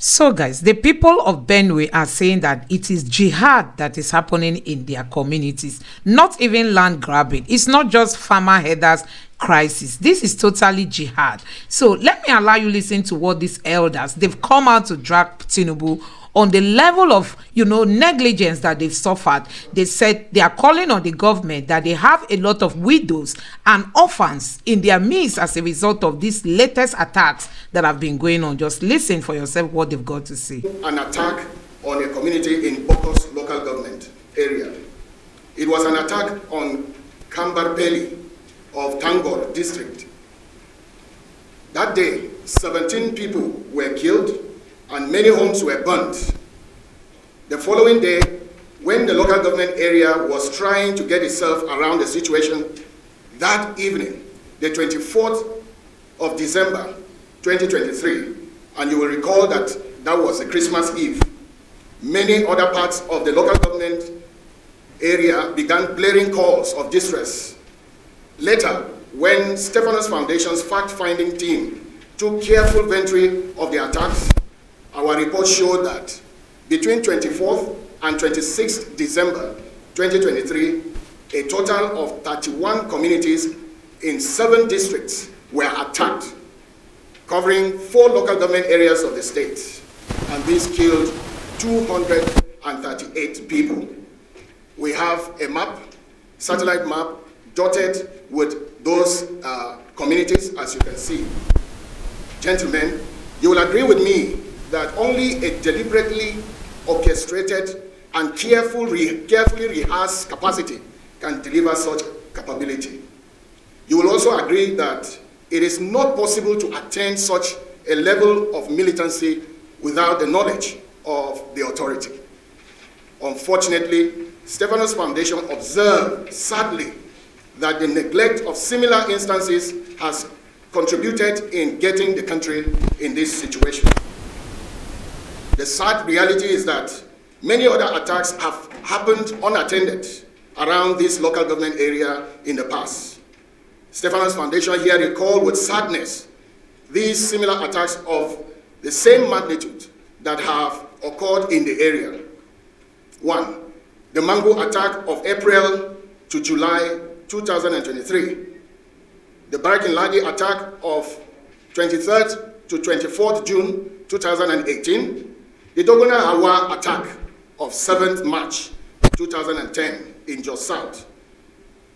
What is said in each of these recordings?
So, guys, the people of Benue are saying that it is jihad that is happening in their communities, not even land grabbing. It's not just farmer headers crisis. This is totally jihad. So, let me allow you listen to what these elders, they've come out to drag Tinubu on the level of, negligence that they've suffered. They said they are calling on the government that they have a lot of widows and orphans in their midst as a result of these latest attacks that have been going on. Just listen for yourself what they've got to say. An attack on a community in Bokkos local government area. It was an attack on Kambarpeli of Tangor district. That day, 17 people were killed and many homes were burnt. The following day, when the local government area was trying to get itself around the situation, that evening, the 24th of December, 2023, and you will recall that that was a Christmas Eve, many other parts of the local government area began blaring calls of distress. Later, when Stephanos Foundation's fact-finding team took careful inventory of the attacks, our report showed that between 24th and 26th December 2023, a total of 31 communities in 7 districts were attacked, covering 4 local government areas of the state, and this killed 238 people. We have a map, satellite map, dotted with those communities, as you can see. Gentlemen, you will agree with me that only a deliberately orchestrated and carefully rehearsed capacity can deliver such capability. You will also agree that it is not possible to attain such a level of militancy without the knowledge of the authority. Unfortunately, Stephanos Foundation observed, sadly, that the neglect of similar instances has contributed in getting the country in this situation. The sad reality is that many other attacks have happened unattended around this local government area in the past. Stephanos Foundation here recalled with sadness these similar attacks of the same magnitude that have occurred in the area. 1. The Mangu attack of April to July 2023. The Barikin-Ladi attack of 23rd to 24th June 2018. The Dogona Hawa attack of 7th March 2010 in Jos South.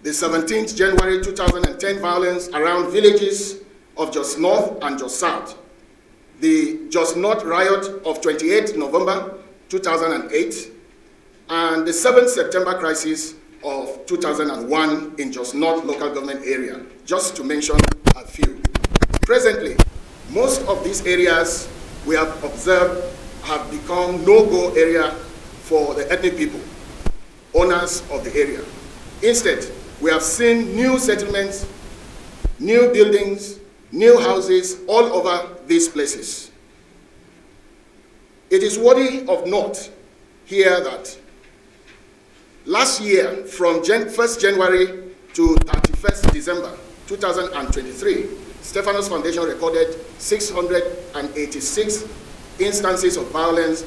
The 17th January 2010 violence around villages of Jos North and Jos South. The Jos North riot of 28th November 2008. And the 7th September crisis of 2001 in Jos North local government area, just to mention a few. Presently, most of these areas we have observed have become no-go area for the ethnic people, owners of the area. Instead, we have seen new settlements, new buildings, new houses all over these places. It is worthy of note here that last year, from 1st January to 31st December 2023, Stephanos Foundation recorded 686 instances of violence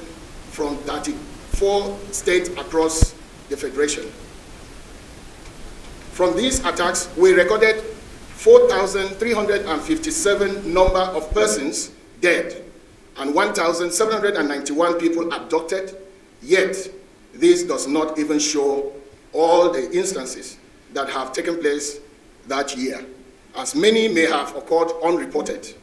from 34 states across the Federation. From these attacks, we recorded 4,357 number of persons dead and 1,791 people abducted, yet this does not even show all the instances that have taken place that year, as many may have occurred unreported.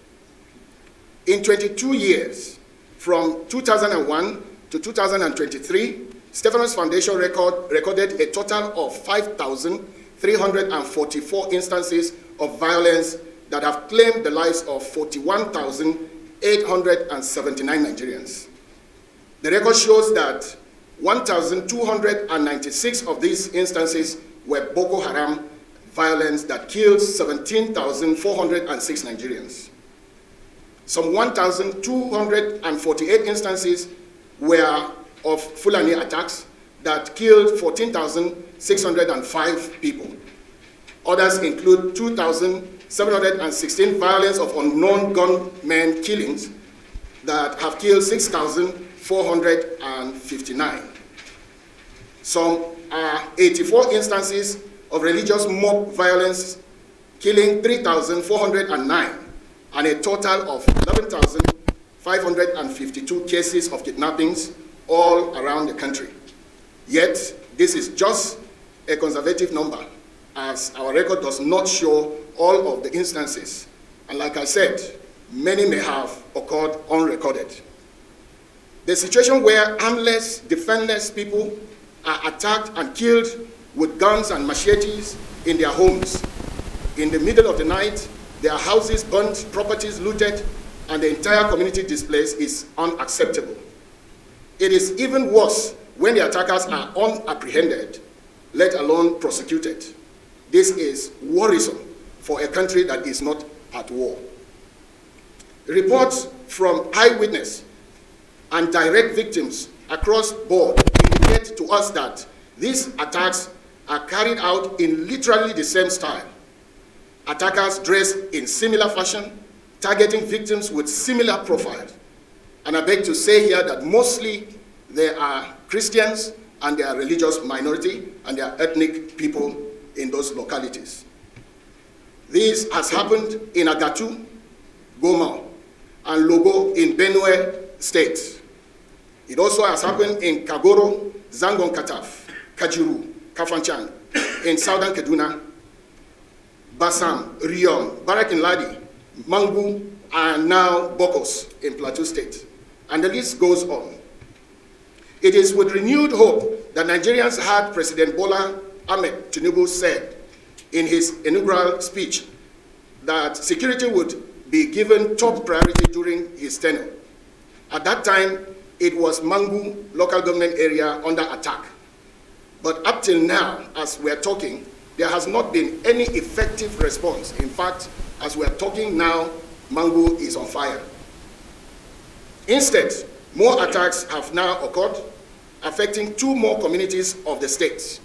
In 22 years, from 2001 to 2023, Stephanos Foundation recorded a total of 5,344 instances of violence that have claimed the lives of 41,879 Nigerians. The record shows that 1,296 of these instances were Boko Haram violence that killed 17,406 Nigerians. Some 1,248 instances were of Fulani attacks that killed 14,605 people. Others include 2,716 violence of unknown gunmen killings that have killed 6,459. Some 84 instances of religious mob violence, killing 3,409, and a total of 11,552 cases of kidnappings all around the country. Yet, this is just a conservative number, as our record does not show all of the instances. And like I said, many may have occurred unrecorded. The situation where armless, defenseless people are attacked and killed with guns and machetes in their homes. In the middle of the night, their houses burnt, properties looted, and the entire community displaced is unacceptable. It is even worse when the attackers are unapprehended, let alone prosecuted. This is worrisome for a country that is not at war. Reports from eyewitness and direct victims across board indicate to us that these attacks are carried out in literally the same style. Attackers dress in similar fashion, targeting victims with similar profiles. And I beg to say here that mostly they are Christians and they are religious minority and they are ethnic people in those localities. This has happened in Agatu, Goma, and Logo in Benue State. It also has happened in Kagoro, Zangon Kataf, Kajuru, Kafanchan, in southern Kaduna, Basam, Riom, Barakin Ladi, Mangu, and now Bokkos in Plateau State. And the list goes on. It is with renewed hope that Nigerians heard President Bola Ahmed Tinubu said in his inaugural speech that security would be given top priority during his tenure. At that time, it was Mangu local government area under attack. But up till now, as we're talking, there has not been any effective response. In fact, as we're talking now, Mangu is on fire. Instead, more attacks have now occurred, affecting 2 more communities of the state.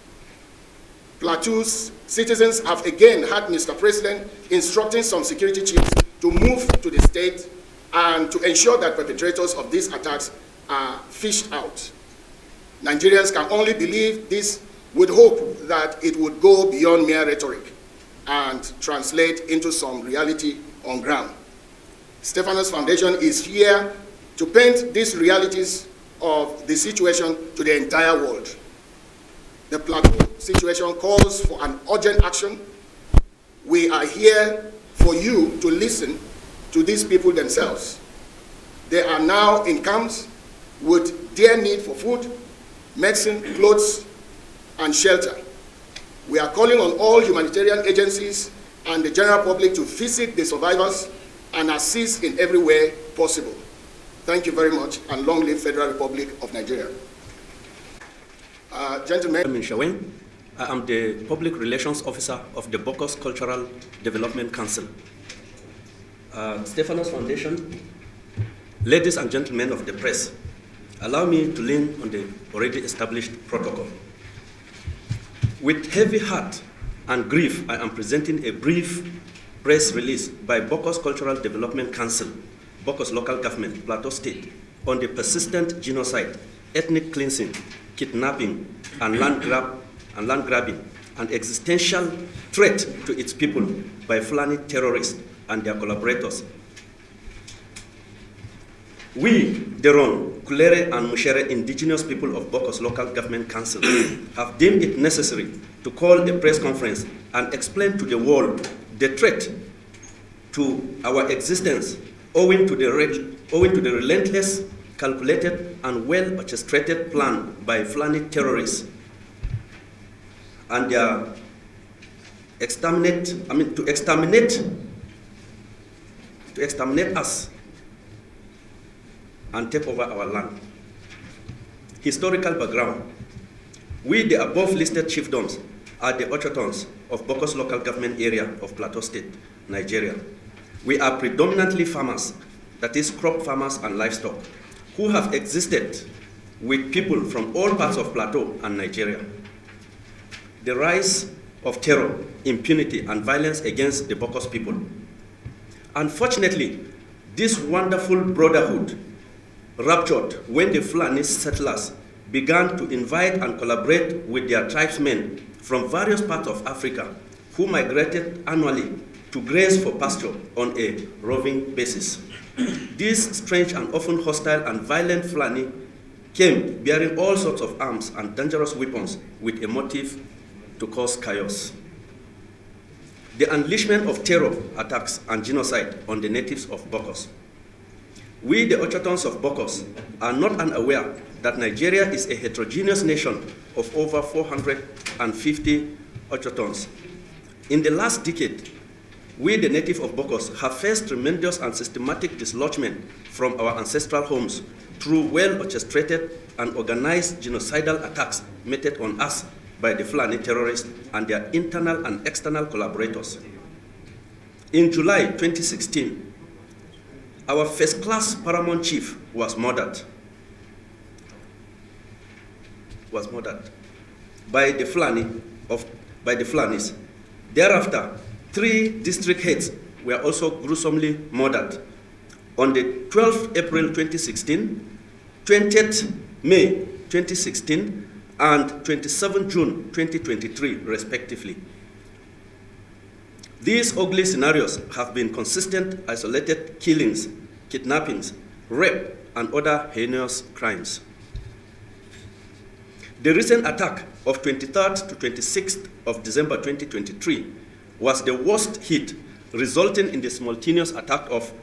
Plateau's citizens have again had Mr. President instructing some security chiefs to move to the state and to ensure that perpetrators of these attacks are fished out. Nigerians can only believe this with hope that it would go beyond mere rhetoric and translate into some reality on ground. Stephanos Foundation is here to paint these realities of the situation to the entire world. The Plateau situation calls for an urgent action. We are here for you to listen to these people themselves. They are now in camps with their need for food, medicine, clothes, and shelter. We are calling on all humanitarian agencies and the general public to visit the survivors and assist in every way possible. Thank you very much, and long live Federal Republic of Nigeria. Gentlemen. I am the Public Relations Officer of the Bokkos Cultural Development Council. Stephanos Foundation, ladies and gentlemen of the press, allow me to lean on the already established protocol. With heavy heart and grief, I am presenting a brief press release by Bokkos Cultural Development Council, Bokkos Local Government, Plateau State, on the persistent genocide, ethnic cleansing, kidnapping, and land grabbing, and existential threat to its people by Fulani terrorists and their collaborators. We, Berom, Kulere, and Mushere indigenous people of Bokkos Local Government Council have deemed it necessary to call a press conference and explain to the world the threat to our existence owing to the relentless, calculated, and well-orchestrated plan by Fulani terrorists and their to exterminate us and take over our land. Historical background. We, the above listed chiefdoms, are the Ochotons of Bokkos Local Government Area of Plateau State, Nigeria. We are predominantly farmers, that is crop farmers and livestock, who have existed with people from all parts of Plateau and Nigeria. The rise of terror, impunity, and violence against the Bokkos people. Unfortunately, This wonderful brotherhood ruptured when the Fulani settlers began to invite and collaborate with their tribesmen from various parts of Africa who migrated annually to graze for pasture on a roving basis. These strange and often hostile and violent Fulani came bearing all sorts of arms and dangerous weapons with a motive to cause chaos. The unleashment of terror attacks and genocide on the natives of Bokkos. We, the Ochotons of Bokkos, are not unaware that Nigeria is a heterogeneous nation of over 450 Ochotons. In the last decade, we, the native of Bokkos, have faced tremendous and systematic dislodgement from our ancestral homes through well-orchestrated and organized genocidal attacks meted on us by the Fulani terrorists and their internal and external collaborators. In July 2016, our first-class paramount chief was murdered by the Fulanis. Thereafter, 3 district heads were also gruesomely murdered on the 12th April 2016, 20th May 2016, and 27 June 2023, respectively. These ugly scenarios have been consistent, isolated killings, kidnappings, rape, and other heinous crimes. The recent attack of 23rd to 26th of December 2023 was the worst hit, resulting in the simultaneous attack of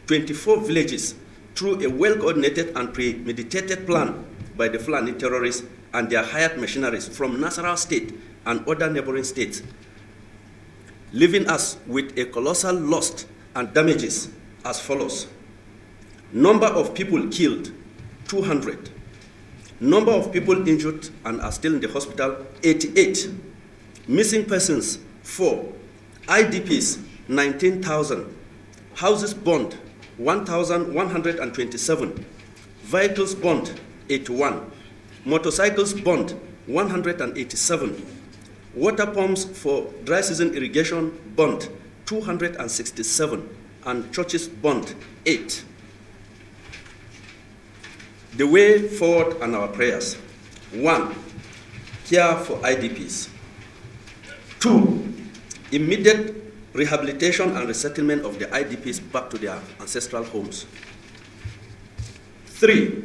24 villages through a well-coordinated and premeditated plan by the Fulani terrorists and their hired mercenaries from Nasarawa State and other neighboring states, leaving us with a colossal loss and damages as follows. Number of people killed, 200. Number of people injured and are still in the hospital, 88. Missing persons, 4. IDPs, 19,000. Houses burned, 1,127. Vehicles burned, 81. Motorcycles burned, 187. Water pumps for dry season irrigation burned, 267. And churches burned, 8. The way forward and our prayers. 1. Care for IDPs. 2. Immediate rehabilitation and resettlement of the IDPs back to their ancestral homes. 3.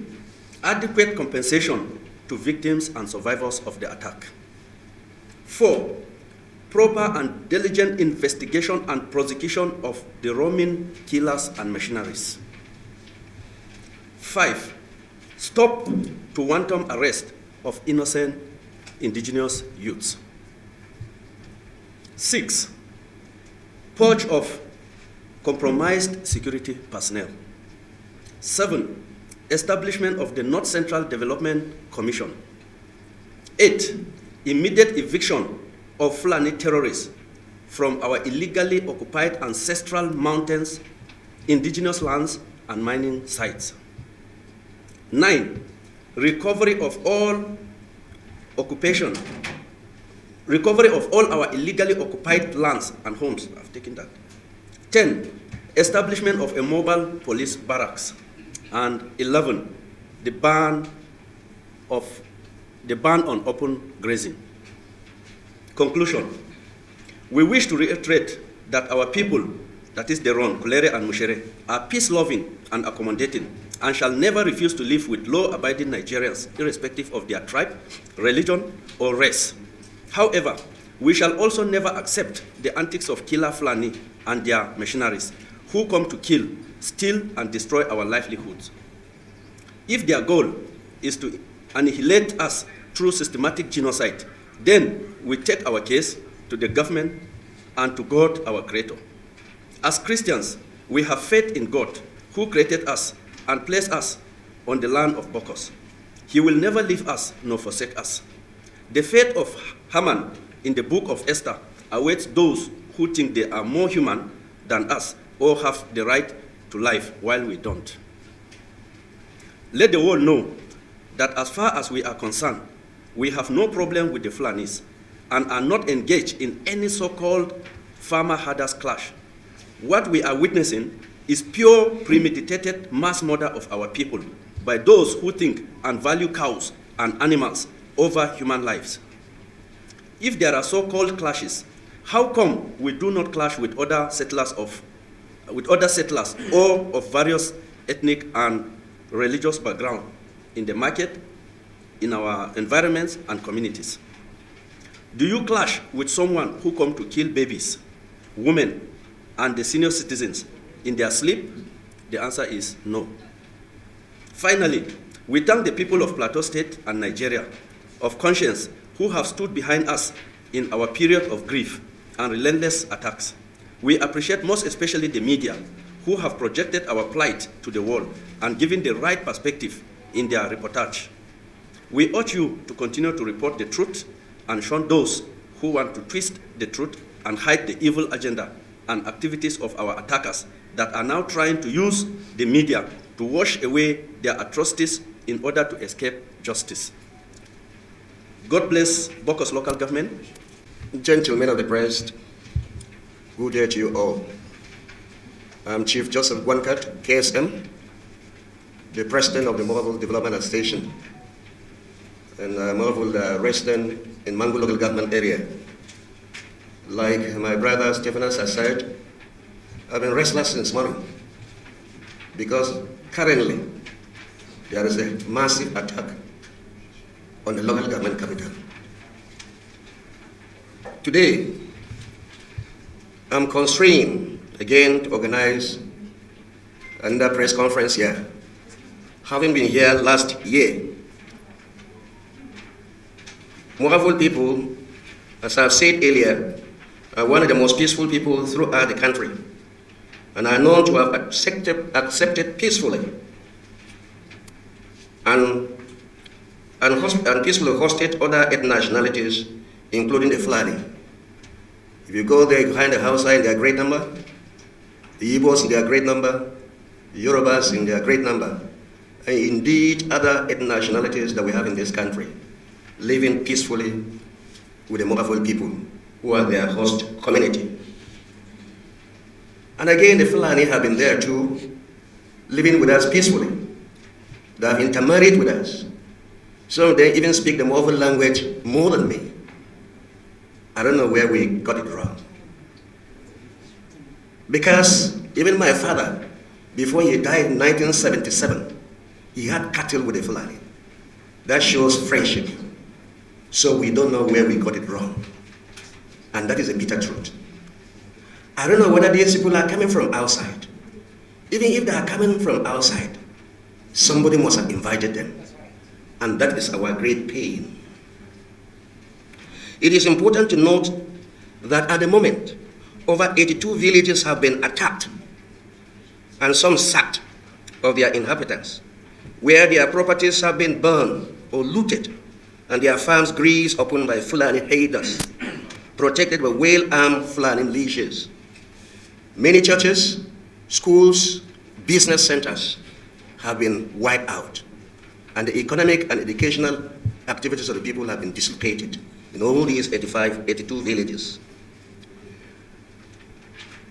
Adequate compensation to victims and survivors of the attack. 4. Proper and diligent investigation and prosecution of the roaming killers and mercenaries. 5. Stop to wanton arrest of innocent indigenous youths. 6. Purge of compromised security personnel. 7. Establishment of the North Central Development Commission. 8. Immediate eviction of Fulani terrorists from our illegally occupied ancestral mountains, indigenous lands, and mining sites. 9. Recovery of all our illegally occupied lands and homes. I've taken that. 10. Establishment of a mobile police barracks. And 11. The ban on open grazing. Conclusion. We wish to reiterate that our people, that is Deron, Kulere, and Mushere, are peace-loving and accommodating, and shall never refuse to live with law-abiding Nigerians, irrespective of their tribe, religion, or race. However, we shall also never accept the antics of killer Fulani and their mercenaries, who come to kill, steal, and destroy our livelihoods. If their goal is to annihilate us through systematic genocide, then we take our case to the government and to God, our Creator. As Christians, we have faith in God, who created us and placed us on the land of Bokkos. He will never leave us nor forsake us. The fate of Haman in the book of Esther awaits those who think they are more human than us or have the right to life while we don't. Let the world know that as far as we are concerned, we have no problem with the Fulanis and are not engaged in any so-called farmer-herders clash. What we are witnessing is pure premeditated mass murder of our people by those who think and value cows and animals over human lives. If there are so-called clashes, how come we do not clash with other settlers or of various ethnic and religious background in the market, in our environments and communities? Do you clash with someone who come to kill babies, women, and the senior citizens in their sleep? The answer is no. Finally, we thank the people of Plateau State and Nigeria of conscience who have stood behind us in our period of grief and relentless attacks. We appreciate most especially the media who have projected our plight to the world and given the right perspective in their reportage. We urge you to continue to report the truth and shun those who want to twist the truth and hide the evil agenda and activities of our attackers that are now trying to use the media to wash away their atrocities in order to escape justice. God bless Bokkos local government. Gentlemen of the press, good day to you all. I'm Chief Joseph Gwankat, KSM, the President of the Mobile Development Station, and mobile resident in Mangu local government area. Like my brother Stephanus has said, I've been restless since morning because currently there is a massive attack on the local government capital. Today, I'm constrained again to organize another press conference here, having been here last year. Moravul people, as I've said earlier, are one of the most peaceful people throughout the country, and are known to have accepted peacefully and peacefully hosted other ethnic nationalities, including the Fulani. If you go there, you find the Hausa in their great number, the Igbos in their great number, the Yorubas in their great number, and indeed other ethnic nationalities that we have in this country, living peacefully with the Moravul people, who are their host community. And again, the Fulani have been there too, living with us peacefully. They have intermarried with us. Some of them even speak the Moravul language more than me. I don't know where we got it wrong. Because even my father, before he died in 1977, he had cattle with the Fulani. That shows friendship. So we don't know where we got it wrong. And that is a bitter truth. I don't know whether these people are coming from outside. Even if they are coming from outside, somebody must have invited them. And that is our great pain. It is important to note that at the moment, over 82 villages have been attacked and some sacked of their inhabitants, where their properties have been burned or looted and their farms grazed upon by Fulani raiders, protected by well-armed Fulani militias. Many churches, schools, business centers have been wiped out, and the economic and educational activities of the people have been dislocated in all these 82 villages.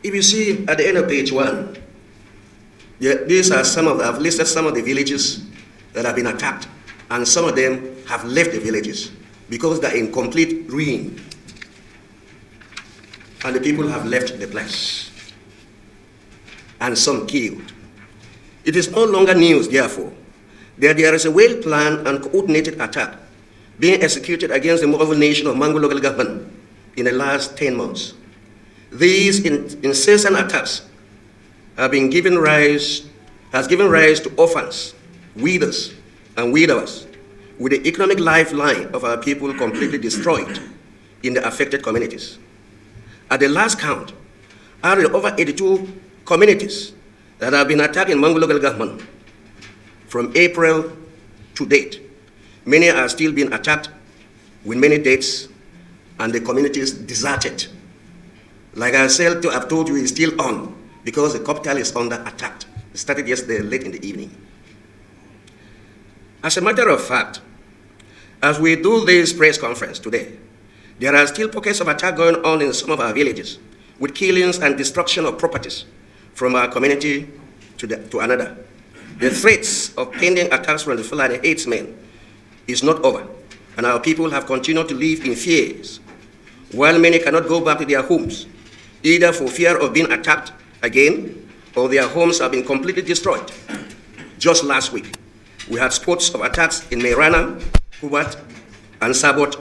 If you see at the end of page 1, these are I've listed some of the villages that have been attacked, and some of them have left the villages because they're in complete ruin, and the people have left the place, and some killed. It is no longer news, therefore, that there is a well-planned and coordinated attack being executed against the Moravul nation of Mangu local government in the last 10 months. These incessant attacks has given rise to orphans, widows, and widowers, with the economic lifeline of our people completely destroyed in the affected communities. At the last count, out of the over 82 communities that have been attacked in Mangu local government from April to date, many are still being attacked with many deaths, and the communities deserted. Like I've told you, it's still on because the capital is under attack. It started yesterday late in the evening. As a matter of fact, as we do this press conference today, there are still pockets of attack going on in some of our villages, with killings and destruction of properties from our community to another. The threats of pending attacks from the Fulani herdsmen is not over, and our people have continued to live in fears, while many cannot go back to their homes, either for fear of being attacked again, or their homes have been completely destroyed. Just last week, we had sports of attacks in Meirana, Kubat, and Sabot,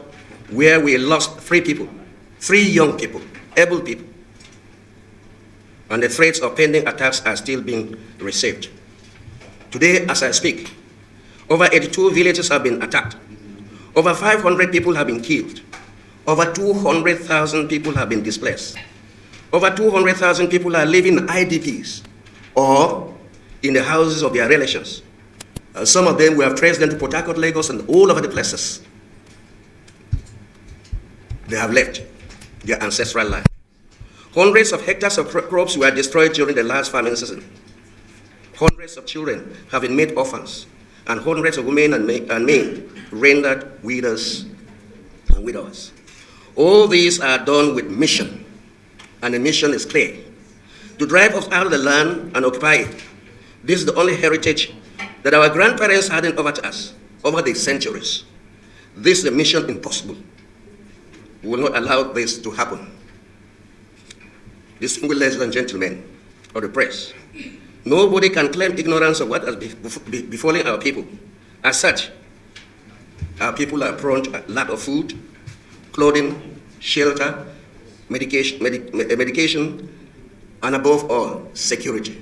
where we lost 3 people, 3 young people, able people. And the threats of pending attacks are still being received. Today, as I speak, over 82 villages have been attacked. Over 500 people have been killed. Over 200,000 people have been displaced. Over 200,000 people are living in IDPs or in the houses of their relations. Some of them, we have traced them to Port Harcourt, Lagos, and all over the places. They have left their ancestral land. Hundreds of hectares of crops were destroyed during the last farming season. Hundreds of children have been made orphans, and hundreds of women and men rendered widows and widowers. All these are done with mission, and the mission is clear: to drive us out of the land and occupy it. This is the only heritage that our grandparents handed over to us over the centuries. This is a mission impossible. We will not allow this to happen. Distinguished ladies and gentlemen of the press, nobody can claim ignorance of what has befallen our people. As such, our people are prone to lack of food, clothing, shelter, medication, and above all, security.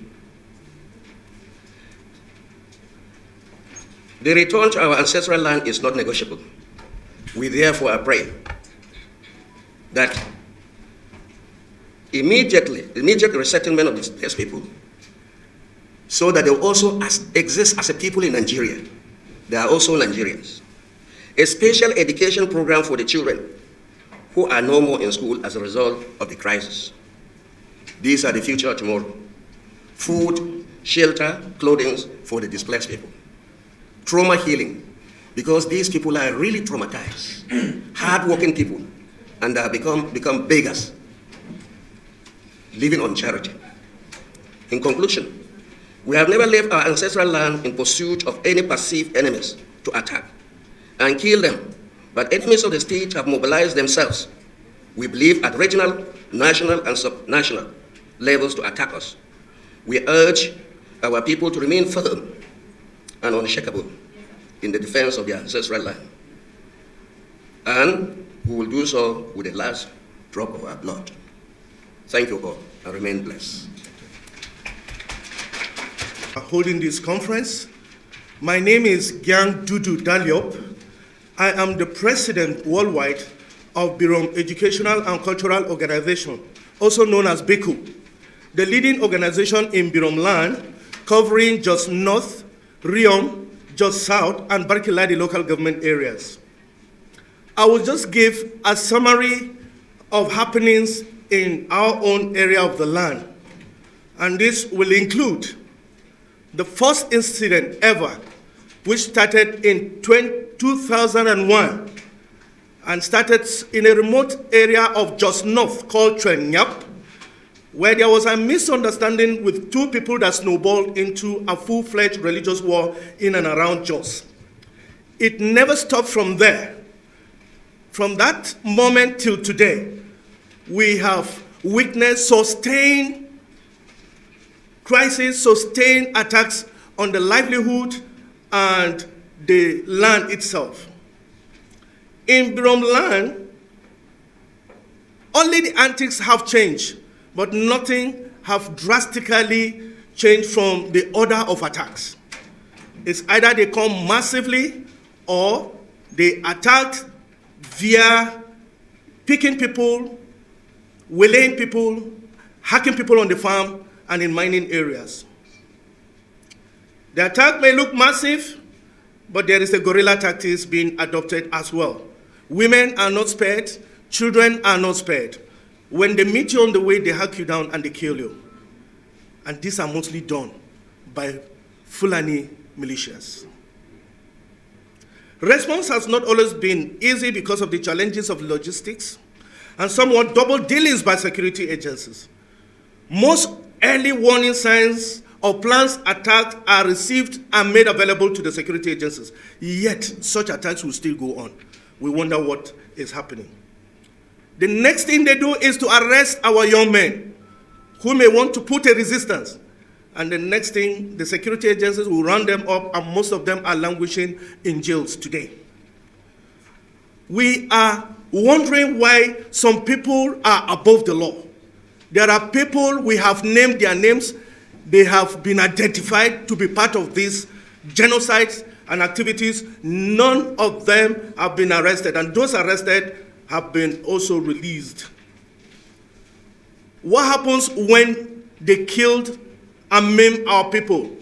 The return to our ancestral land is not negotiable. We therefore pray that immediate resettlement of these people, so that they will also exist as a people in Nigeria. They are also Nigerians. A special education program for the children who are no more in school as a result of the crisis. These are the future of tomorrow. Food, shelter, clothing for the displaced people. Trauma healing, because these people are really traumatized, hard-working people, and they have become beggars, living on charity. In conclusion, we have never left our ancestral land in pursuit of any perceived enemies to attack and kill them, but enemies of the state have mobilized themselves, we believe, at regional, national, and subnational levels to attack us. We urge our people to remain firm and unshakable in the defense of their ancestral land. And we will do so with the last drop of our blood. Thank you all, and remain blessed. Holding this conference. My name is Gyang Dudu Daliop. I am the president worldwide of Berom Educational and Cultural Organization, also known as BECU, the leading organization in Berom land, covering Jos North, Riom, Jos South, and Barkiladi local government areas. I will just give a summary of happenings in our own area of the land, and this will include the first incident ever, which started in 2001 and started in a remote area of Jos North called Trenyap, where there was a misunderstanding with 2 people that snowballed into a full-fledged religious war in and around Jos. It never stopped from there. From that moment till today, we have witnessed sustained crises, sustained attacks on the livelihood and the land itself. In Berom land, only the antics have changed, but nothing have drastically changed from the order of attacks. It's either they come massively or they attack via picking people, waylaying people, hacking people on the farm and in mining areas. The attack may look massive, but there is a guerrilla tactics being adopted as well. Women are not spared, children are not spared. When they meet you on the way, they hack you down and they kill you. And these are mostly done by Fulani militias. Response has not always been easy because of the challenges of logistics and somewhat double dealings by security agencies. Most early warning signs of planned attacks are received and made available to the security agencies. Yet, such attacks will still go on. We wonder what is happening. The next thing they do is to arrest our young men who may want to put a resistance. And the next thing, the security agencies will round them up, and most of them are languishing in jails today. We are wondering why some people are above the law. There are people, we have named their names, they have been identified to be part of these genocides and activities. None of them have been arrested, and those arrested have been also released. What happens when they killed and maim our people?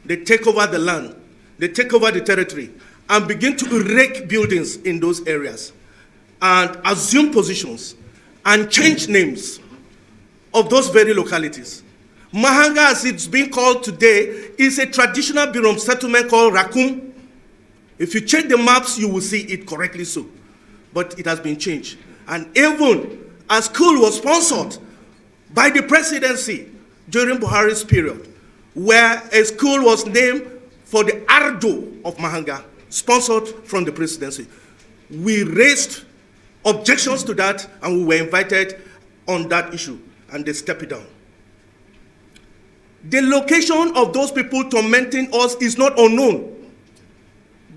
They take over the land, they take over the territory, and begin to erect buildings in those areas, and assume positions, and change names of those very localities. Mahanga, as it's being called today, is a traditional Berom settlement called Rakum. If you check the maps, you will see it correctly so. But it has been changed. And even a school was sponsored by the presidency during Buhari's period, where a school was named for the Ardo of Mahanga, sponsored from the presidency. We raised objections to that, and we were invited on that issue, and they stepped it down. The location of those people tormenting us is not unknown,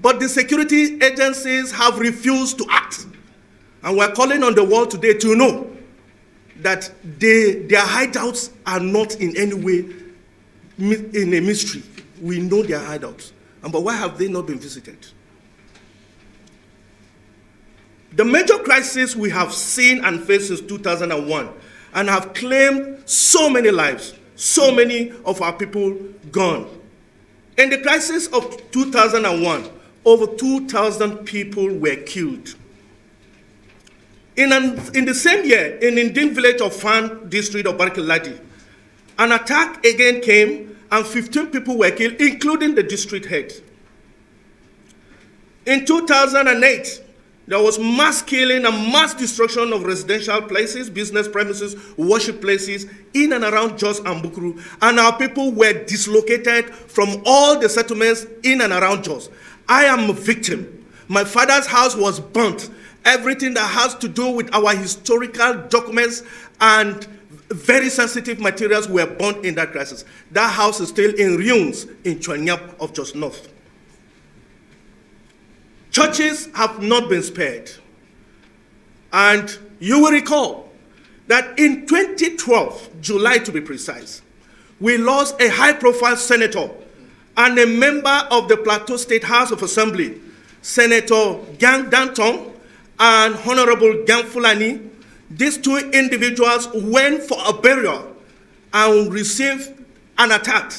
but the security agencies have refused to act. And we're calling on the world today to know that their hideouts are not in any way in a mystery. We know their hideouts. But why have they not been visited? The major crisis we have seen and faced since 2001 and have claimed so many lives, so many of our people gone. In the crisis of 2001, over 2,000 people were killed. In the same year, in Indian village of Fan district of Barkiladi, an attack again came and 15 people were killed, including the district head. In 2008, there was mass killing and mass destruction of residential places, business premises, worship places in and around Jos and Bukuru, and our people were dislocated from all the settlements in and around Jos. I am a victim. My father's house was burnt. Everything that has to do with our historical documents and very sensitive materials were burnt in that crisis. That house is still in ruins in Chonyap of Jos North. Churches have not been spared. And you will recall that in 2012, July to be precise, we lost a high-profile senator and a member of the Plateau State House of Assembly, Senator Gang Danton and Honorable Gang Fulani. These two individuals went for a burial and received an attack.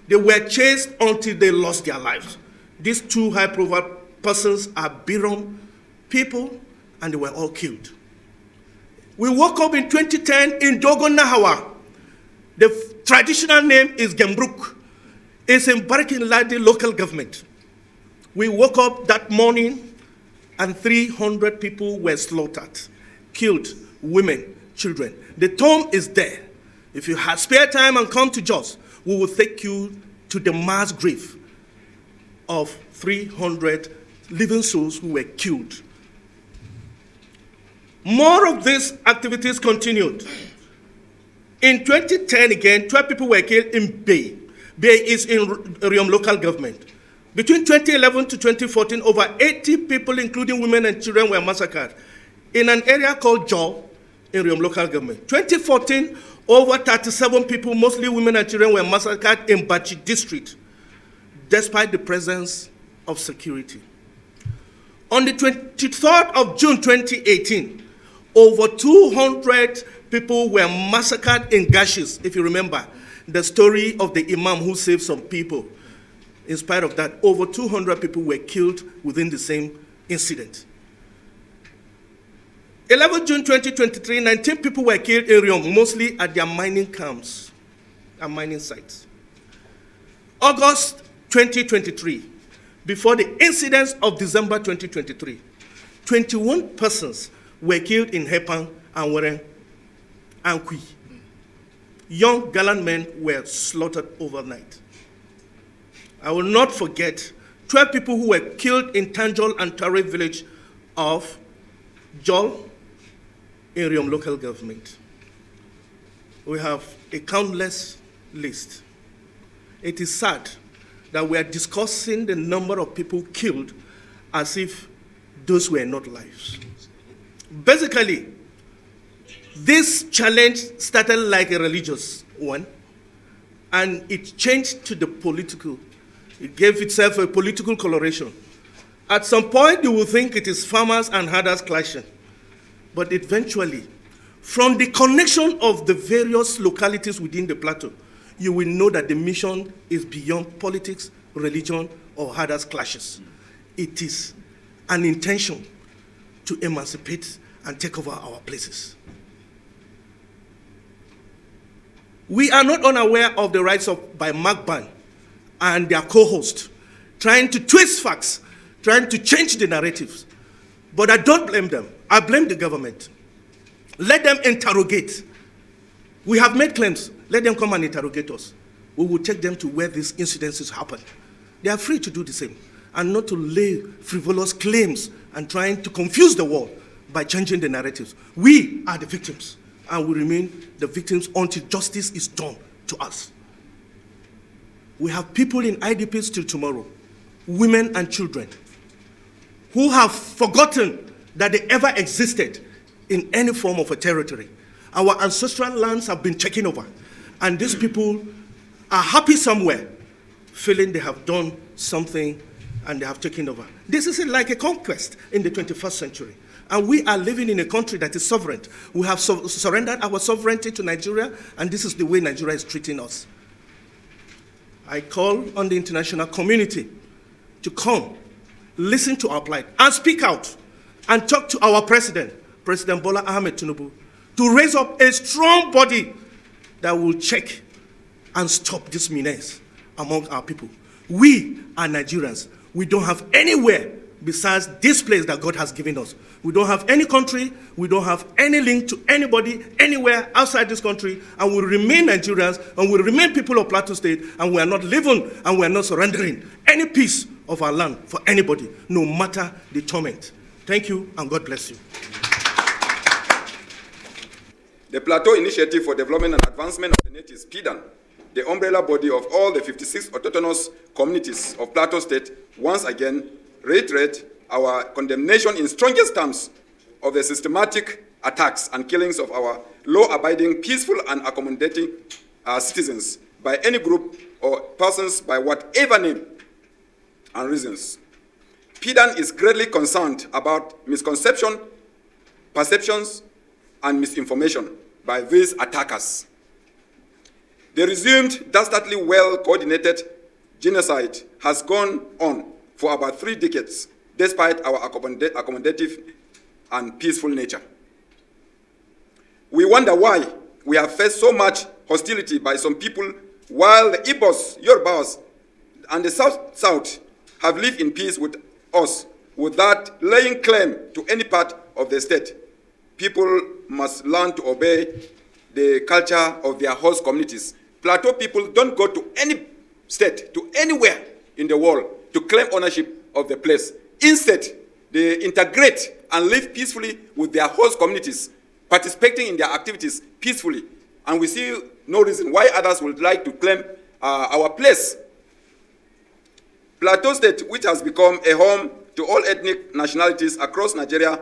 They were chased until they lost their lives. These two high-profile persons are Berom people, and they were all killed. We woke up in 2010 in Dogon Nahawa. The traditional name is Gembruk. It's in Barkin-Ladi local government. We woke up that morning and 300 people were slaughtered, killed, women, children. The tomb is there. If you have spare time and come to Jos, we will take you to the mass grave of 300 living souls who were killed. More of these activities continued. In 2010 again, 12 people were killed in Bay. Bay is in Riom local government. Between 2011 to 2014, over 80 people, including women and children, were massacred in an area called Jaw in Riom local government. 2014, over 37 people, mostly women and children, were massacred in Bachi district, despite the presence of security. On the 23rd of June 2018, over 200 people were massacred in Gashis, if you remember the story of the imam who saved some people. In spite of that, over 200 people were killed within the same incident. 11 June 2023, 19 people were killed in Riom, mostly at their mining camps and mining sites. August 2023, before the incidents of December 2023, 21 persons were killed in Hepang and Weren and Kui. young gallant men were slaughtered overnight. I will not forget 12 people who were killed in Tanjol and Tare village of Jol in Riom local government. We have a countless list. It is sad that we are discussing the number of people killed as if those were not lives. Basically, this challenge started like a religious one, and it changed to the political. It gave itself a political coloration. At some point, you will think it is farmers and herders clashing. But eventually, from the connection of the various localities within the plateau, you will know that the mission is beyond politics, religion, or herders clashes. It is an intention to emancipate and take over our places. We are not unaware of the rights of by Magban and their co-host, trying to twist facts, trying to change the narratives. But I don't blame them. I blame the government. Let them interrogate. We have made claims. Let them come and interrogate us. We will take them to where these incidences happen. They are free to do the same, and not to lay frivolous claims and trying to confuse the world by changing the narratives. We are the victims, and we remain the victims until justice is done to us. We have people in IDPs till tomorrow, women and children, who have forgotten that they ever existed in any form of a territory. Our ancestral lands have been taken over, and these people are happy somewhere, feeling they have done something and they have taken over. This is like a conquest in the 21st century. And we are living in a country that is sovereign. We have surrendered our sovereignty to Nigeria, and this is the way Nigeria is treating us. I call on the international community to come, listen to our plight, and speak out, and talk to our president, President Bola Ahmed Tinubu, to raise up a strong body that will check and stop this menace among our people. We are Nigerians. We don't have anywhere besides this place that God has given us. We don't have any country. We don't have any link to anybody anywhere outside this country, and we remain Nigerians, and we remain people of Plateau State, and we are not leaving, and we are not surrendering any piece of our land for anybody, no matter the torment. Thank you, and God bless you. The Plateau Initiative for Development and Advancement of the Natives, PIDAN, the umbrella body of all the 56 autonomous communities of Plateau State, once again reiterate our condemnation in strongest terms of the systematic attacks and killings of our law-abiding, peaceful, and accommodating citizens by any group or persons by whatever name and reasons. PIDAN is greatly concerned about misconception, perceptions, and misinformation by these attackers. The resumed, dastardly well-coordinated genocide has gone on for about 3 decades, despite our accommodative and peaceful nature. We wonder why we have faced so much hostility by some people, while the Igbos, Yorubas, and the South have lived in peace with us without laying claim to any part of the state. People must learn to obey the culture of their host communities. Plateau people don't go to any state, to anywhere in the world to claim ownership of the place. Instead, they integrate and live peacefully with their host communities, participating in their activities peacefully. And we see no reason why others would like to claim our place. Plateau State, which has become a home to all ethnic nationalities across Nigeria,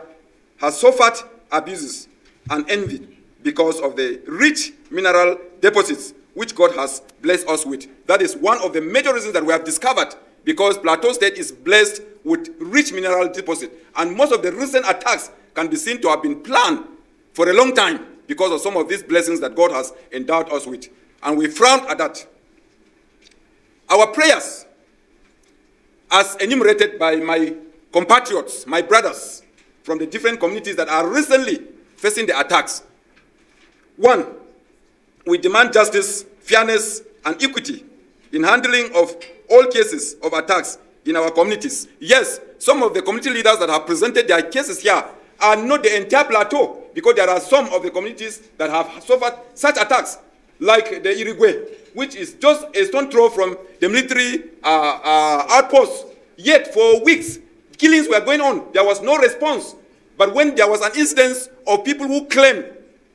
has suffered abuses and envy because of the rich mineral deposits which God has blessed us with. That is one of the major reasons that we have discovered, because Plateau State is blessed with rich mineral deposits. And most of the recent attacks can be seen to have been planned for a long time because of some of these blessings that God has endowed us with. And we frown at that. Our prayers, as enumerated by my compatriots, my brothers from the different communities that are recently facing the attacks. 1, we demand justice, fairness, and equity in handling of all cases of attacks in our communities. Yes, some of the community leaders that have presented their cases here are not the entire plateau, because there are some of the communities that have suffered such attacks. like the Uruguay, which is just a stone throw from the military outpost. Yet for weeks, killings were going on. There was no response. But when there was an incident of people who claimed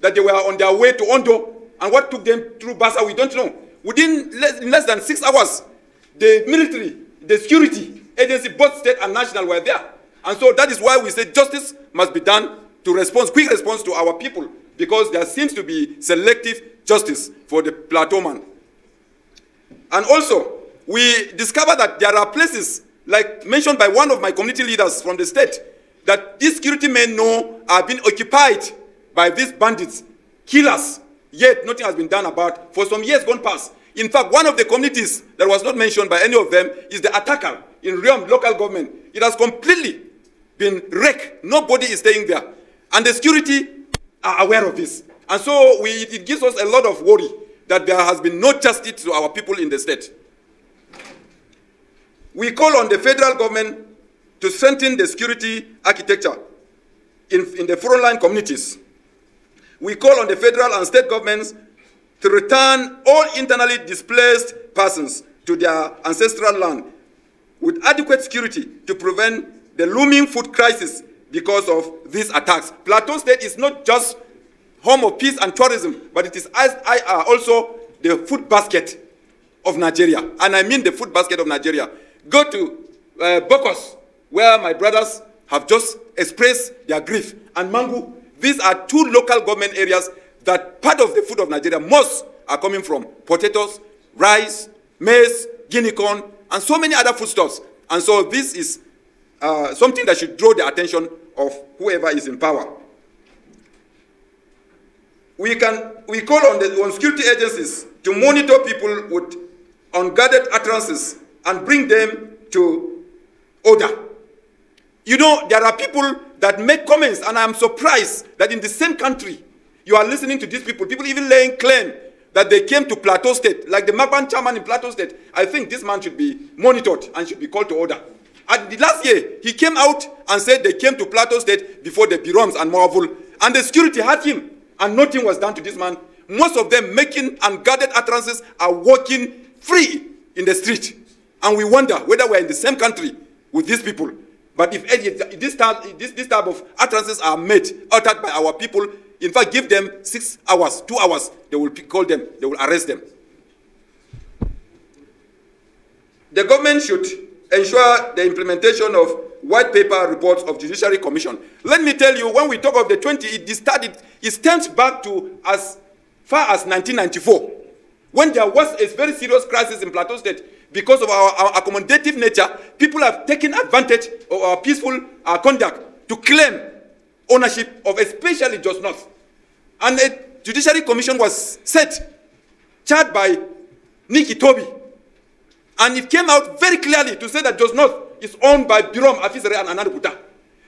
that they were on their way to Ondo, and what took them through Bassa, we don't know. Within less than 6 hours, the military, the security agency, both state and national, were there. And so that is why we say justice must be done to respond, quick response to our people, because there seems to be selective justice for the plateau man. And also, we discovered that there are places, like mentioned by one of my community leaders from the state, that these security men know are being occupied by these bandits, killers, yet nothing has been done about for some years gone past. In fact, one of the communities that was not mentioned by any of them is the Atakal in Berom local government. It has completely been wrecked. Nobody is staying there. And the security are aware of this. And so it gives us a lot of worry that there has been no justice to our people in the state. We call on the federal government to strengthen the security architecture in the frontline communities. We call on the federal and state governments to return all internally displaced persons to their ancestral land with adequate security to prevent the looming food crisis because of these attacks. Plateau State is not just home of peace and tourism, but it is also the food basket of Nigeria. And I mean the food basket of Nigeria. Go to Bokkos, where my brothers have just expressed their grief, and Mangu. These are two local government areas that part of the food of Nigeria, most are coming from potatoes, rice, maize, guinea corn, and so many other foodstuffs. And so this is something that should draw the attention of whoever is in power. We call on security agencies to monitor people with unguarded utterances and bring them to order. You know, there are people that make comments, and I'm surprised that in the same country, you are listening to these people even laying claim that they came to Plateau State, like the Magban chairman in Plateau State. I think this man should be monitored and should be called to order. And the last year, he came out and said they came to Plateau State before the Beroms and Moavul, and the security had him, and nothing was done to this man. Most of them making unguarded utterances are walking free in the street. And we wonder whether we're in the same country with these people. But if this type of utterances are uttered by our people, in fact, give them 6 hours, 2 hours, they will call them, they will arrest them. The government should ensure the implementation of white paper reports of Judiciary Commission. Let me tell you, when we talk of the 20, it stems back to as far as 1994, when there was a very serious crisis in Plateau State. Because of our accommodative nature, people have taken advantage of our peaceful conduct to claim ownership of especially Jos North. And a Judiciary Commission was set, chaired by Nikki Toby. And it came out very clearly to say that Jos North is owned by Berom, Afisere, and Ananakuta.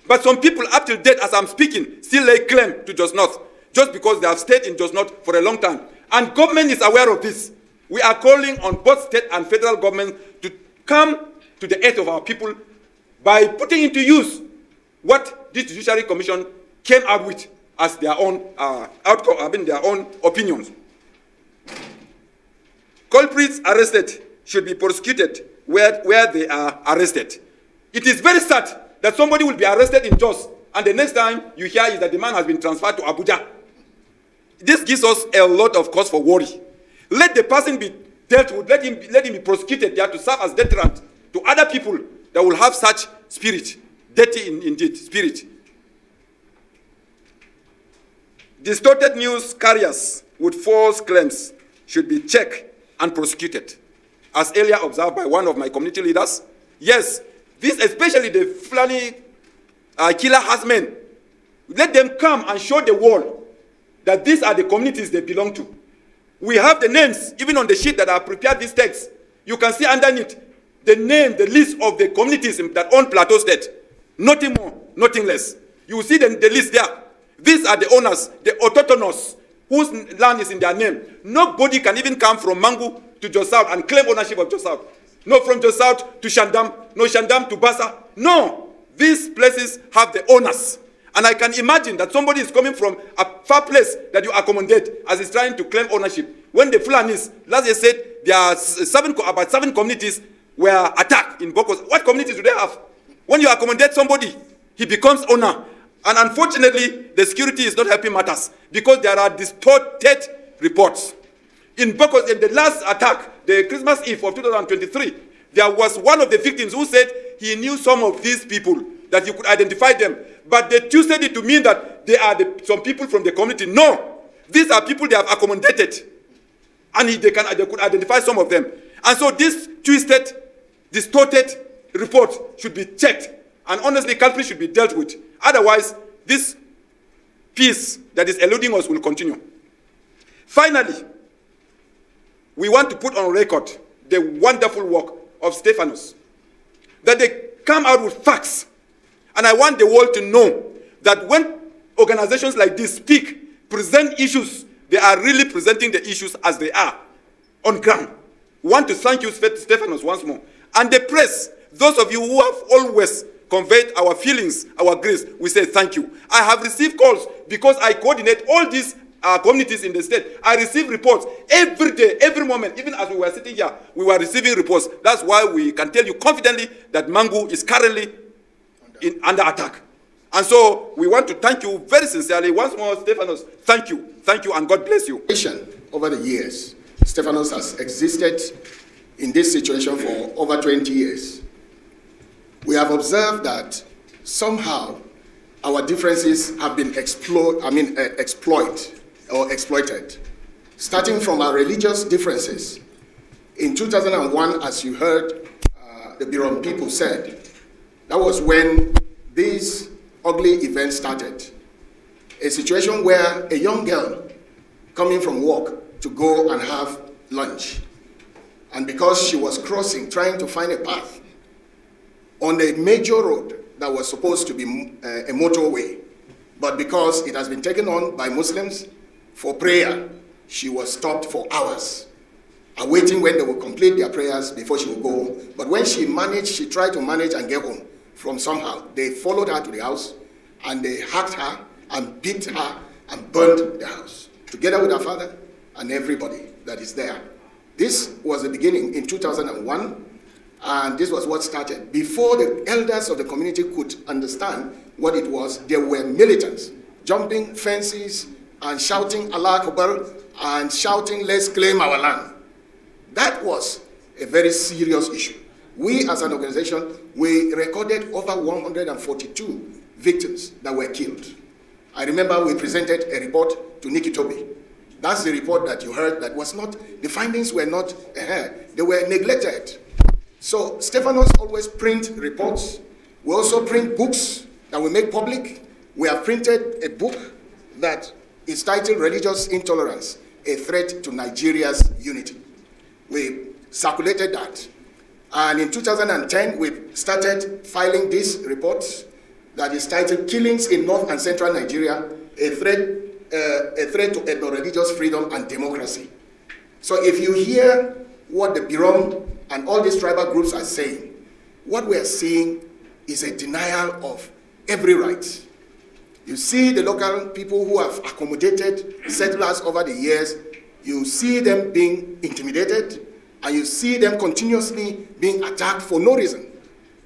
But some people, up till date, as I'm speaking, still lay claim to Jos North, just because they have stayed in Jos North for a long time. And government is aware of this. We are calling on both state and federal governments to come to the aid of our people by putting into use what this Judiciary Commission came up with as their own outcome, their own opinions. Culprits arrested should be prosecuted where they are arrested. It is very sad that somebody will be arrested in Jos, and the next time you hear is that the man has been transferred to Abuja. This gives us a lot of cause for worry. Let the person be dealt with, let him be prosecuted there to serve as deterrent to other people that will have such spirit, dirty indeed spirit. Distorted news carriers with false claims should be checked and prosecuted, as earlier observed by one of my community leaders. Yes, this especially the Fulani killer herdsmen. Let them come and show the world that these are the communities they belong to. We have the names, even on the sheet that I prepared this text. You can see underneath the name, the list of the communities that own Plateau State. Nothing more, nothing less. You will see the list there. These are the owners, the autochthonous, whose land is in their name. Nobody can even come from Mangu to Jos South and claim ownership of Jos South. No, from Jos South to Shandam, no Shandam to Bassa. No, these places have the owners. And I can imagine that somebody is coming from a far place that you accommodate as he's trying to claim ownership. when the Fulanis last year said there are about 7 communities were attacked in Bokkos. What communities do they have? When you accommodate somebody, he becomes owner. And unfortunately, the security is not helping matters because there are distorted reports. In Bokkos, in the last attack, the Christmas Eve of 2023, there was one of the victims who said he knew some of these people, that you could identify them. But they twisted it to mean that they are some people from the community. No, these are people they have accommodated. And they could identify some of them. And so this twisted, distorted report should be checked. And honestly, culprits should be dealt with. Otherwise, this peace that is eluding us will continue. Finally, we want to put on record the wonderful work of Stephanos. That they come out with facts. And I want the world to know that when organizations like this speak, present issues, they are really presenting the issues as they are on ground. We want to thank you, Stephanos, once more. And the press, those of you who have always conveyed our feelings, our grace, we say thank you. I have received calls because I coordinate all these communities in the state. I receive reports every day, every moment. Even as we were sitting here, we were receiving reports. That's why we can tell you confidently that Mangu is currently under attack. And so we want to thank you very sincerely. Once more, Stephanos, thank you, and God bless you. Over the years, Stephanos has existed in this situation for over 20 years. We have observed that somehow our differences have been exploited. Starting from our religious differences. In 2001, as you heard the Berom people said, that was when these ugly events started. A situation where a young girl coming from work to go and have lunch, and because she was trying to find a path on a major road that was supposed to be a motorway, but because it has been taken on by Muslims for prayer, she was stopped for hours, awaiting when they will complete their prayers before she would go home. But when she tried to manage and get home from somehow, they followed her to the house and they hacked her and beat her and burned the house, together with her father and everybody that is there. This was the beginning in 2001, and this was what started. Before the elders of the community could understand what it was, there were militants jumping fences and shouting Allah Akbar and shouting, let's claim our land. That was a very serious issue. We as an organization, we recorded over 142 victims that were killed. I remember we presented a report to Nikki Toby. That's the report that you heard that was not, the findings were not, they were neglected. So Stephanos always print reports. We also print books that we make public. We have printed a book that is titled Religious Intolerance, a Threat to Nigeria's Unity. We circulated that. And in 2010, we started filing this report that is titled Killings in North and Central Nigeria, a threat to ethno-religious freedom and democracy. So if you hear what the Berom and all these tribal groups are saying, what we are seeing is a denial of every right. You see the local people who have accommodated settlers over the years, you see them being intimidated, and you see them continuously being attacked for no reason.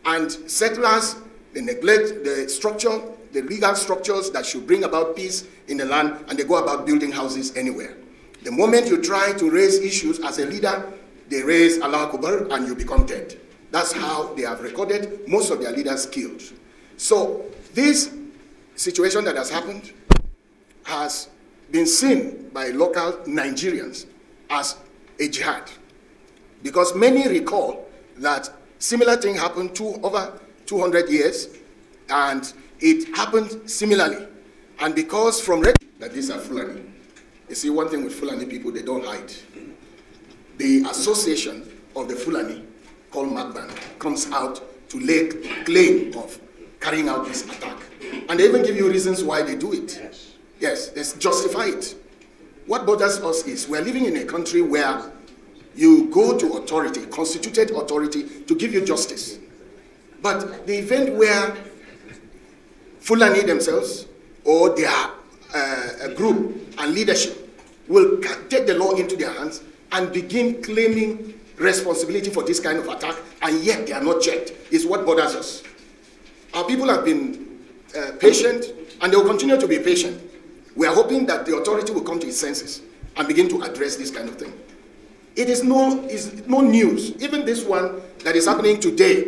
And settlers, they neglect the structure, the legal structures that should bring about peace in the land, and they go about building houses anywhere. The moment you try to raise issues as a leader, they raise Allah Akbar and you become dead. That's how they have recorded most of their leaders killed. So this situation that has happened has been seen by local Nigerians as a jihad. Because many recall that similar thing happened over 200 years, and it happened similarly. And because from that these are Fulani. You see, one thing with Fulani people, they don't hide. The association of the Fulani, called Magban, comes out to lay claim of carrying out this attack. And they even give you reasons why they do it. Yes, they justify it. What bothers us is we're living in a country where you go to authority, constituted authority, to give you justice. But the event where Fulani themselves or their group and leadership will take the law into their hands and begin claiming responsibility for this kind of attack, and yet they are not checked, is what bothers us. Our people have been patient, and they will continue to be patient. We are hoping that the authority will come to its senses and begin to address this kind of thing. It is no news. Even this one that is happening today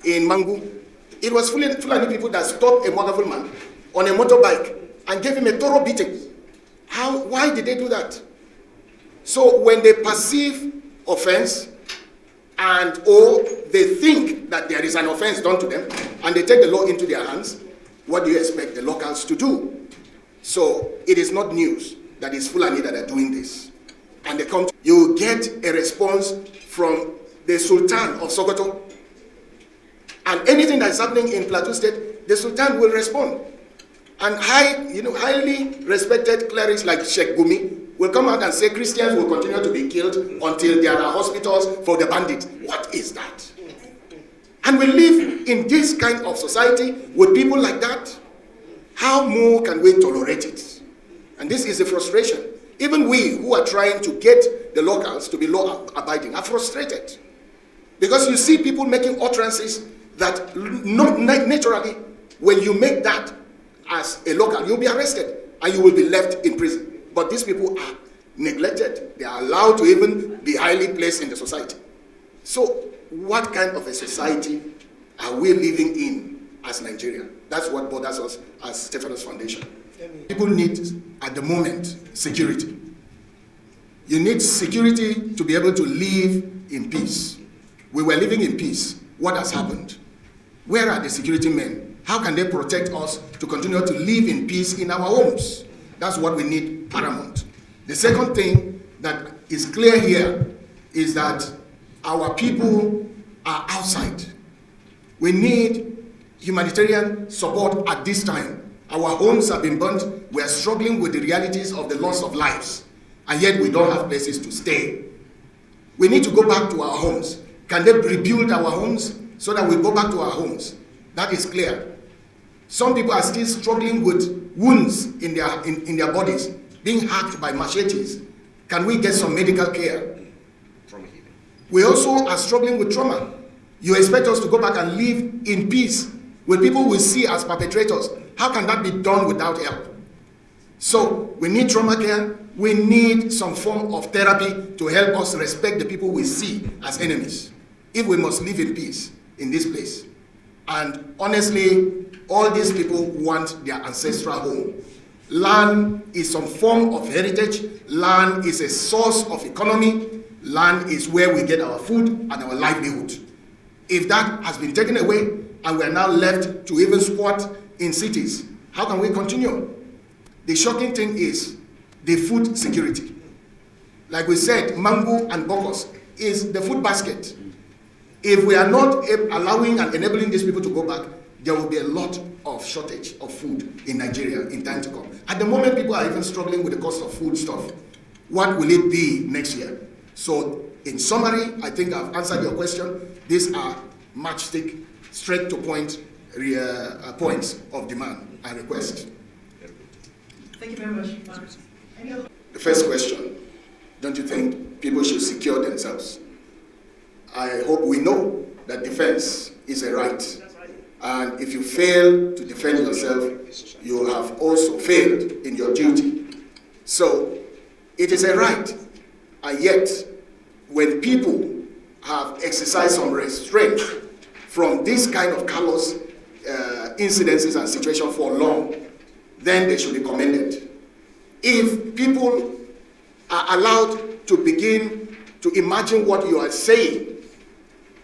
in Mangu, it was Fulani people that stopped a wonderful man on a motorbike and gave him a thorough beating. Why did they do that? So when they perceive offense or they think that there is an offense done to them and they take the law into their hands, what do you expect the locals to do? So it is not news that it's Fulani that are doing this. And they come, you get a response from the Sultan of Sokoto. And anything that is happening in Plateau State, the Sultan will respond. And highly respected clerics like Sheikh Gumi will come out and say Christians will continue to be killed until there are hospitals for the bandits. What is that? And we live in this kind of society with people like that. How more can we tolerate it? And this is a frustration. Even we who are trying to get the locals to be law-abiding are frustrated. Because you see people making utterances that naturally, when you make that as a local, you'll be arrested and you will be left in prison. But these people are neglected. They are allowed to even be highly placed in the society. So what kind of a society are we living in as Nigeria? That's what bothers us as Stephanos Foundation. People need, at the moment, security. You need security to be able to live in peace. We were living in peace. What has happened? Where are the security men? How can they protect us to continue to live in peace in our homes? That's what we need paramount. The second thing that is clear here is that our people are outside. We need humanitarian support at this time. Our homes have been burnt. We are struggling with the realities of the loss of lives, and yet we don't have places to stay. We need to go back to our homes. Can they rebuild our homes so that we go back to our homes? That is clear. Some people are still struggling with wounds in their bodies, being hacked by machetes. Can we get some medical care? We also are struggling with trauma. You expect us to go back and live in peace with people we see as perpetrators. How can that be done without help? So we need trauma care. We need some form of therapy to help us respect the people we see as enemies, if we must live in peace in this place. And honestly, all these people want their ancestral home. Land is some form of heritage. Land is a source of economy. Land is where we get our food and our livelihood. If that has been taken away and we are now left to even squat in cities, how can we continue? The shocking thing is the food security. Like we said, Mangu and Bokkos is the food basket. If we are not allowing and enabling these people to go back, there will be a lot of shortage of food in Nigeria in time to come. At the moment, people are even struggling with the cost of food stuff. What will it be next year? So, in summary, I think I've answered your question. These are matchstick, straight to point points of demand and request. Thank you very much. The first question, don't you think people should secure themselves? I hope we know that defense is a right. And if you fail to defend yourself, you have also failed in your duty. So, it is a right. And yet, when people have exercised some restraint from this kind of callous incidences and situations for long, then they should be commended. If people are allowed to begin to imagine what you are saying,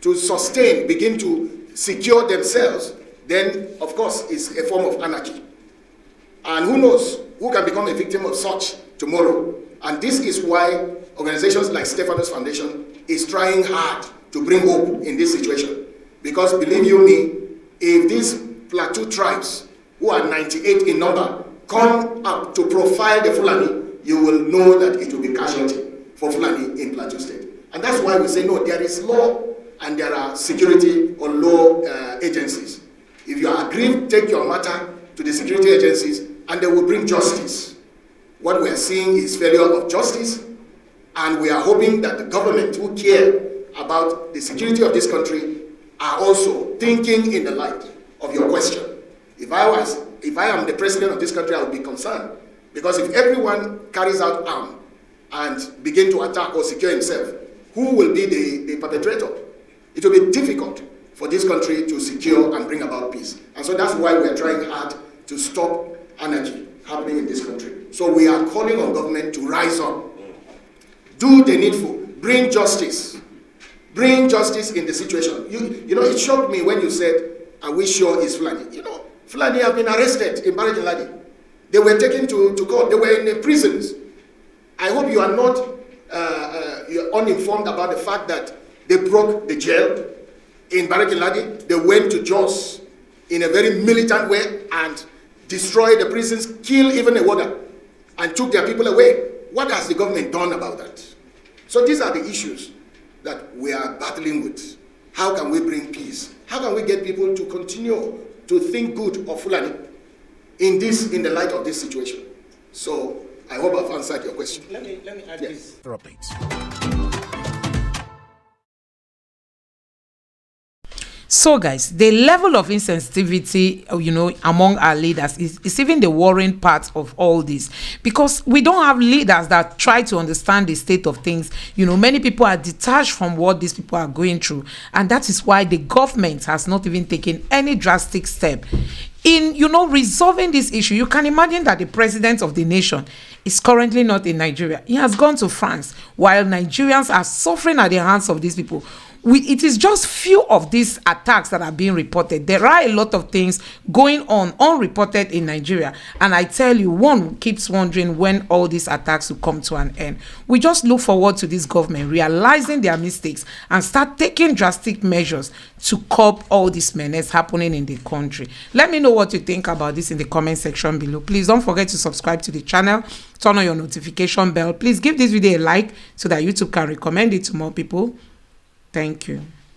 to sustain, begin to secure themselves, then of course it's a form of anarchy. And who knows who can become a victim of such tomorrow. And this is why organizations like Stephanos Foundation is trying hard to bring hope in this situation. Because believe you me, if these Plateau tribes, who are 98 in number, come up to profile the Fulani, you will know that it will be casualty for Fulani in Plateau State. And that's why we say, no, there is law and there are security or law agencies. If you are aggrieved, take your matter to the security agencies and they will bring justice. What we are seeing is failure of justice, and we are hoping that the government who care about the security of this country are also thinking in the light of your question. If I am the president of this country, I would be concerned, because if everyone carries out arms and begin to attack or secure himself, who will be the perpetrator? It will be difficult for this country to secure and bring about peace. And so that's why we are trying hard to stop anarchy happening in this country. So we are calling on government to rise up, do the needful, bring justice in the situation. You know, it shocked me when you said, "Are we sure it's Fulani?" You know, Fulani have been arrested in Barajiladi. They were taken to court. They were in the prisons. I hope you are not you're uninformed about the fact that they broke the jail in Barajiladi. They went to Jos in a very militant way and destroyed the prisons, killed even a warder, and took their people away. What has the government done about that? So these are the issues that we are battling with. How can we bring peace? How can we get people to continue to think good of Fulani in the light of this situation? So I hope I've answered your question. Let me add Yes. this. So guys, the level of insensitivity, you know, among our leaders is even the worrying part of all this, because we don't have leaders that try to understand the state of things. You know, many people are detached from what these people are going through, and that is why the government has not even taken any drastic step in, you know, resolving this issue. You can imagine that the president of the nation is currently not in Nigeria. He has gone to France, while Nigerians are suffering at the hands of these people. It is just few of these attacks that are being reported. There are a lot of things going on unreported in Nigeria, and I tell you, one keeps wondering when all these attacks will come to an end. We just look forward to this government realizing their mistakes and start taking drastic measures to curb all this menace happening in the country. Let me know what you think about this in the comment section below. Please don't forget to subscribe to the channel, turn on your notification bell. Please give this video a like so that YouTube can recommend it to more people. Thank you.